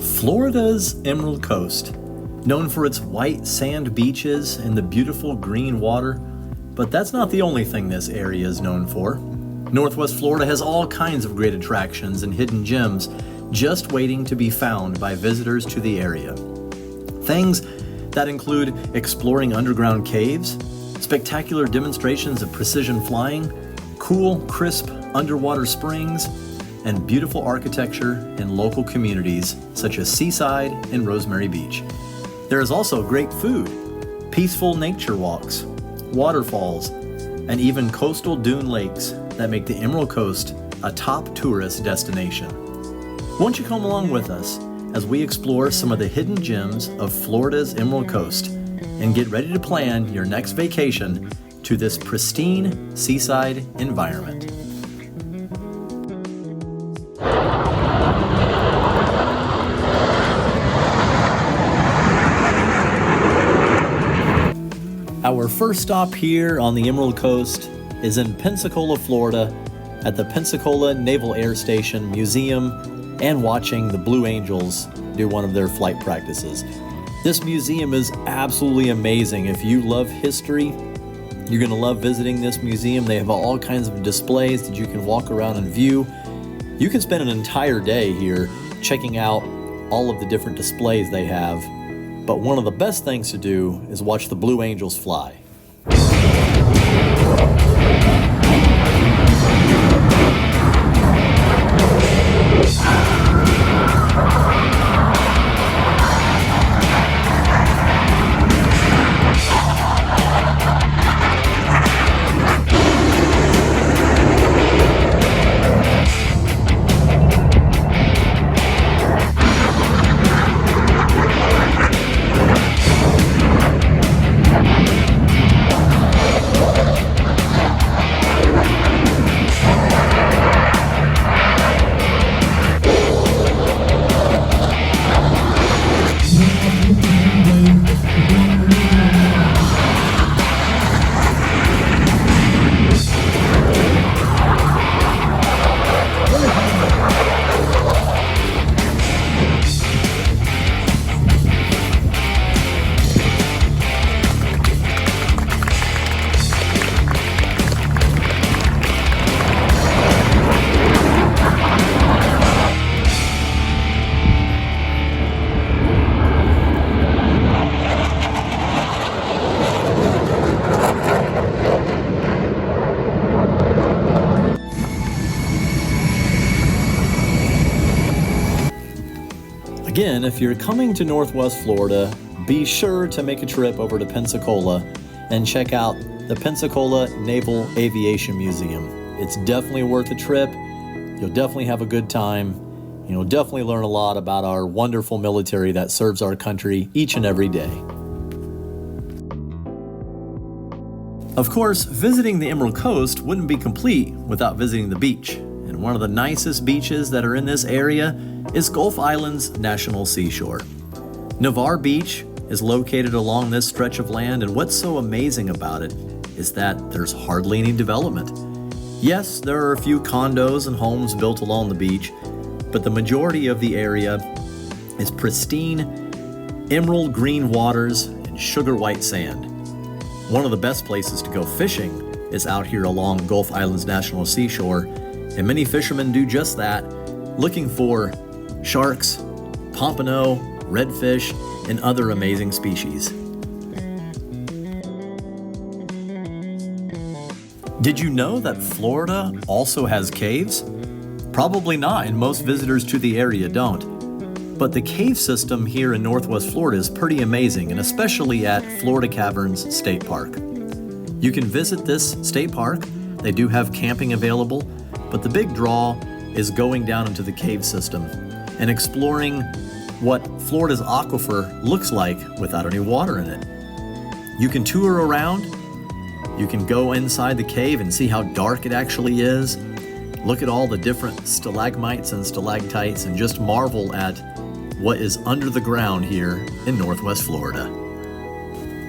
Florida's Emerald Coast, known for its white sand beaches and the beautiful green water, but that's not the only thing this area is known for. Northwest Florida has all kinds of great attractions and hidden gems just waiting to be found by visitors to the area. Things that include exploring underground caves, spectacular demonstrations of precision flying, cool, crisp underwater springs, and beautiful architecture in local communities such as Seaside and Rosemary Beach. There is also great food, peaceful nature walks, waterfalls, and even coastal dune lakes that make the Emerald Coast a top tourist destination. Won't you come along with us as we explore some of the hidden gems of Florida's Emerald Coast and get ready to plan your next vacation to this pristine seaside environment. Our first stop here on the Emerald Coast is in Pensacola, Florida, at the Pensacola Naval Air Station Museum and watching the Blue Angels do one of their flight practices. This museum is absolutely amazing. If you love history, you're going to love visiting this museum. They have all kinds of displays that you can walk around and view. You can spend an entire day here checking out all of the different displays they have. But one of the best things to do is watch the Blue Angels fly. Again, if you're coming to Northwest Florida, be sure to make a trip over to Pensacola and check out the Pensacola Naval Aviation Museum. It's definitely worth a trip. You'll definitely have a good time. You'll definitely learn a lot about our wonderful military that serves our country each and every day. Of course, visiting the Emerald Coast wouldn't be complete without visiting the beach. And one of the nicest beaches that are in this area is Gulf Island's National Seashore. Navarre Beach is located along this stretch of land, and what's so amazing about it is that there's hardly any development. Yes, there are a few condos and homes built along the beach, but the majority of the area is pristine, emerald green waters and sugar white sand. One of the best places to go fishing is out here along Gulf Island's National Seashore, and many fishermen do just that, looking for sharks, pompano, redfish, and other amazing species. Did you know that Florida also has caves? Probably not, and most visitors to the area don't. But the cave system here in Northwest Florida is pretty amazing, and especially at Florida Caverns State Park. You can visit this state park. They do have camping available, but the big draw is going down into the cave system and exploring what Florida's aquifer looks like without any water in it. You can tour around, you can go inside the cave and see how dark it actually is, look at all the different stalagmites and stalactites, and just marvel at what is under the ground here in Northwest Florida.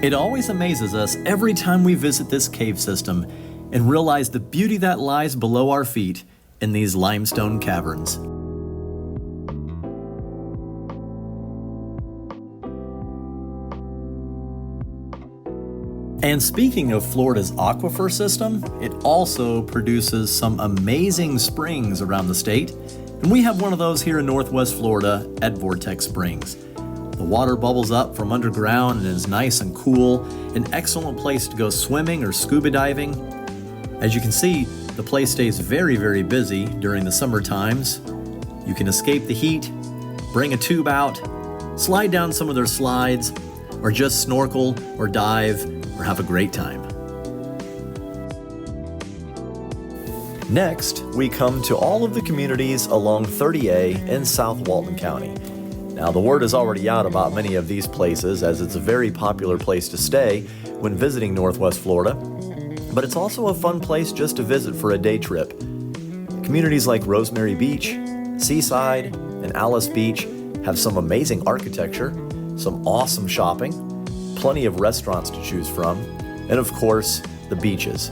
It always amazes us every time we visit this cave system and realize the beauty that lies below our feet in these limestone caverns. And speaking of Florida's aquifer system, it also produces some amazing springs around the state, and we have one of those here in Northwest Florida at Vortex Springs. The water bubbles up from underground and is nice and cool, an excellent place to go swimming or scuba diving. As you can see, the place stays very, very busy during the summer times. You can escape the heat, bring a tube out, slide down some of their slides, or just snorkel or dive or have a great time. Next, we come to all of the communities along 30A in South Walton County. Now, the word is already out about many of these places, as it's a very popular place to stay when visiting Northwest Florida, but it's also a fun place just to visit for a day trip. Communities like Rosemary Beach, Seaside, and Alice Beach have some amazing architecture, some awesome shopping, plenty of restaurants to choose from, and of course, the beaches.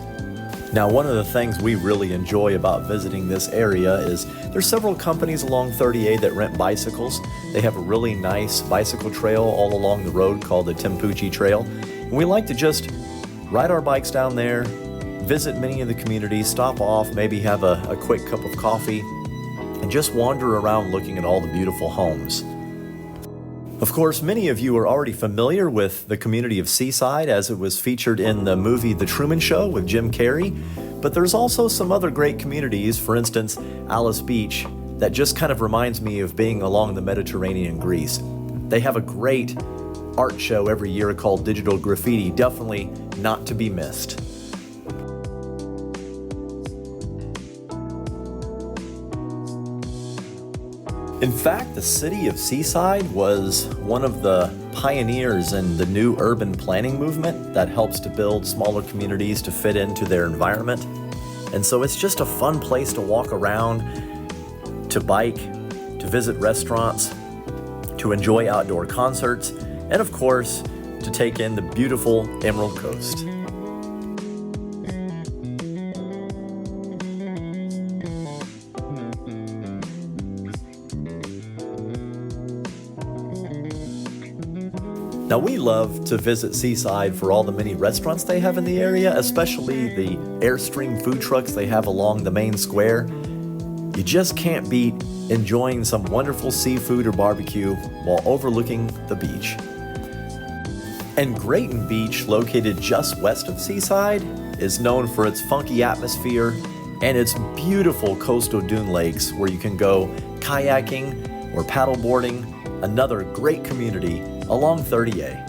Now, one of the things we really enjoy about visiting this area is there's several companies along 30A that rent bicycles. They have a really nice bicycle trail all along the road called the Tempucci Trail. And we like to just ride our bikes down there, visit many of the communities, stop off, maybe have a quick cup of coffee, and just wander around looking at all the beautiful homes. Of course, many of you are already familiar with the community of Seaside as it was featured in the movie The Truman Show with Jim Carrey, but there's also some other great communities, for instance, Alice Beach, that just kind of reminds me of being along the Mediterranean Greece. They have a great art show every year called Digital Graffiti, definitely not to be missed. In fact, the city of Seaside was one of the pioneers in the new urban planning movement that helps to build smaller communities to fit into their environment. And so it's just a fun place to walk around, to bike, to visit restaurants, to enjoy outdoor concerts, and of course, to take in the beautiful Emerald Coast. Now, we love to visit Seaside for all the many restaurants they have in the area, especially the Airstream food trucks they have along the main square. You just can't beat enjoying some wonderful seafood or barbecue while overlooking the beach. And Grayton Beach, located just west of Seaside, is known for its funky atmosphere and its beautiful coastal dune lakes where you can go kayaking or paddleboarding, another great community along 30A.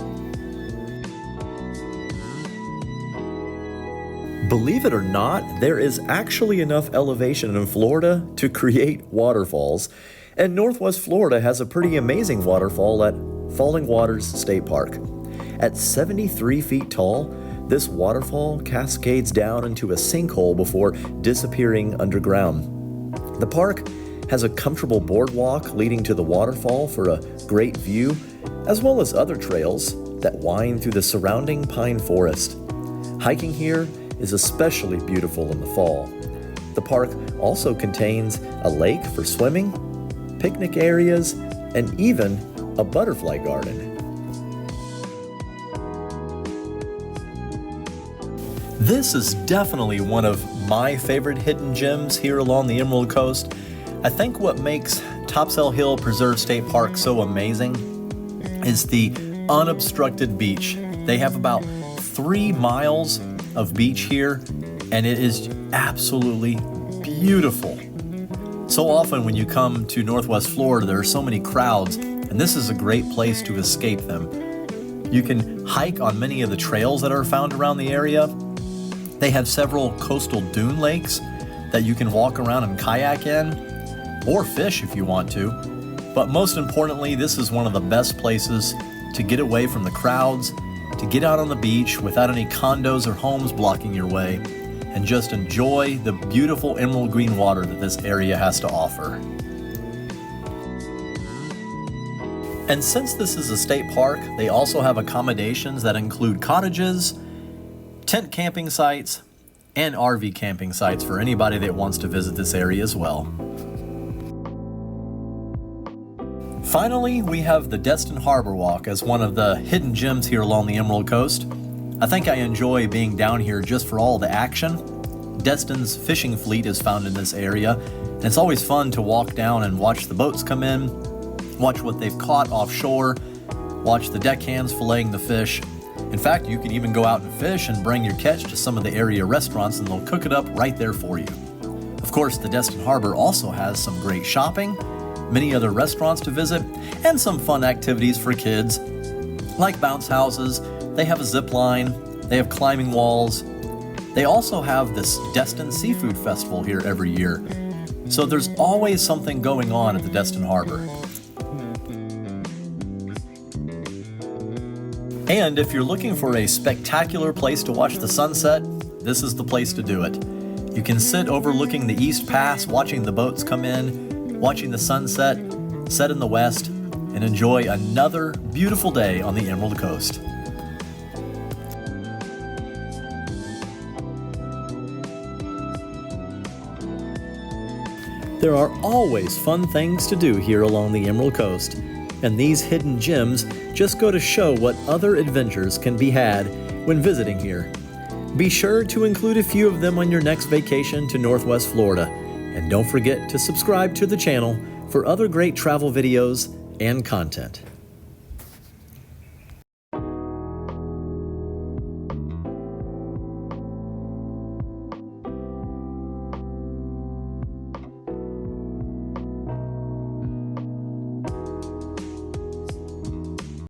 Believe it or not, there is actually enough elevation in Florida to create waterfalls, and Northwest Florida has a pretty amazing waterfall at Falling Waters State Park. At 73 feet tall, this waterfall cascades down into a sinkhole before disappearing underground. The park has a comfortable boardwalk leading to the waterfall for a great view, as well as other trails that wind through the surrounding pine forest. Hiking here is especially beautiful in the fall. The park also contains a lake for swimming, picnic areas, and even a butterfly garden. This is definitely one of my favorite hidden gems here along the Emerald Coast. I think what makes Topsail Hill Preserve State Park so amazing is the unobstructed beach. They have about 3 miles of beach here, and it is absolutely beautiful. So often when you come to Northwest Florida, there are so many crowds, and this is a great place to escape them. You can hike on many of the trails that are found around the area. They have several coastal dune lakes that you can walk around and kayak in, or fish if you want to. But most importantly, this is one of the best places to get away from the crowds, to get out on the beach without any condos or homes blocking your way, and just enjoy the beautiful emerald green water that this area has to offer. And since this is a state park, they also have accommodations that include cottages, tent camping sites, and RV camping sites for anybody that wants to visit this area as well. Finally, we have the Destin Harborwalk as one of the hidden gems here along the Emerald Coast. I think I enjoy being down here just for all the action. Destin's fishing fleet is found in this area, and it's always fun to walk down and watch the boats come in, watch what they've caught offshore, watch the deckhands filleting the fish. In fact, you can even go out and fish and bring your catch to some of the area restaurants and they'll cook it up right there for you. Of course, the Destin Harbor also has some great shopping, many other restaurants to visit, and some fun activities for kids, like bounce houses. They have a zip line, they have climbing walls. They also have this Destin Seafood Festival here every year. So there's always something going on at the Destin Harbor. And if you're looking for a spectacular place to watch the sunset, this is the place to do it. You can sit overlooking the East Pass, watching the boats come in, watching the sunset set in the west, and enjoy another beautiful day on the Emerald Coast. There are always fun things to do here along the Emerald Coast, and these hidden gems just go to show what other adventures can be had when visiting here. Be sure to include a few of them on your next vacation to Northwest Florida, and don't forget to subscribe to the channel for other great travel videos and content.